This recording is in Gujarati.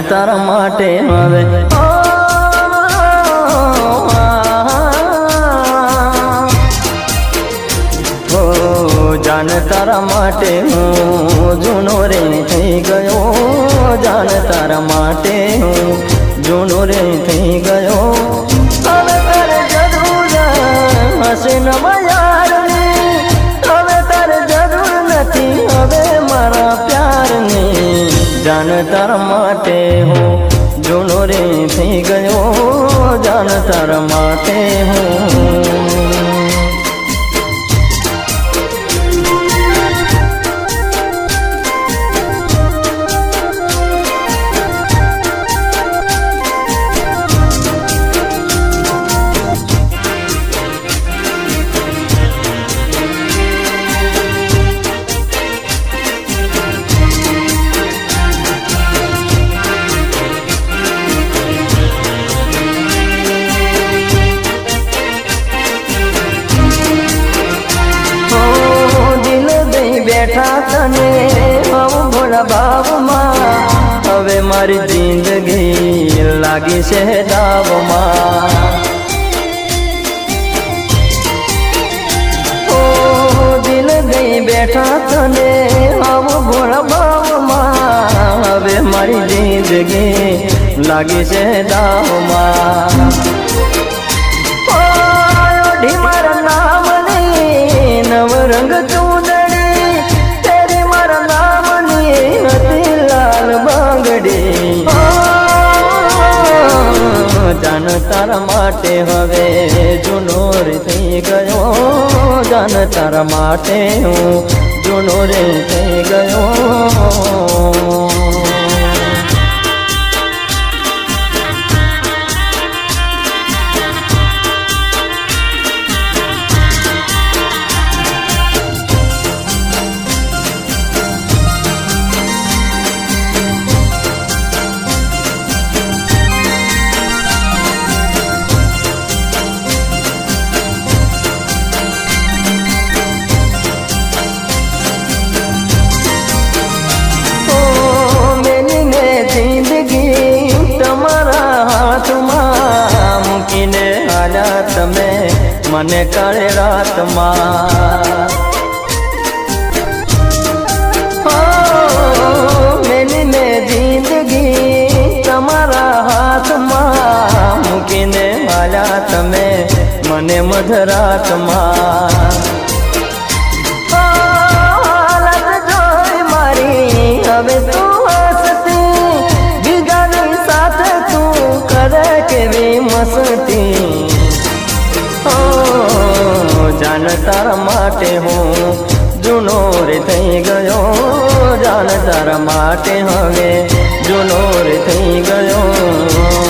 તારા માટે હવે જાન તારા માટે હું જૂનો રે થઈ ગયો જાન તારા માટે હું જૂનો રે થઈ ગયો હવે તારે જરૂર હશે નવા યારની હવે તારે જરૂર નથી હવે મારા પ્યારની જાન તારા માટે હું જૂનો રે થઈ ગયો જાન તારા માટે હું બેઠા તને હું ભોળા ભાવમાં હવે મારી જિંદગી લાગી છે દાવમાં ઓ દિલ ગઈ બેઠા તને હું ભોળા ભાવમાં હવે મારી જિંદગી લાગી છે દાવમાં ઓ મારા નામની નવરંગ જાન તારા માટે હવે જૂનો રે થઈ ગયો જાન તારા માટે હું જૂનો રે થઈ ગયો તમે મને કાળે રાતમાં મેલી મેં જિંદગી તમારા હાથમાં મૂકીને માલ્યા તમે મને મધરાતમાં હાલત જોઈ મારી હવે તું હસતી બીજાની સાથે તું કરે કેવી મસ્તી જાન તારા માટે હું જૂનો રે થઈ ગયો જાન તારા માટે હવે જૂનો રે થઈ ગયો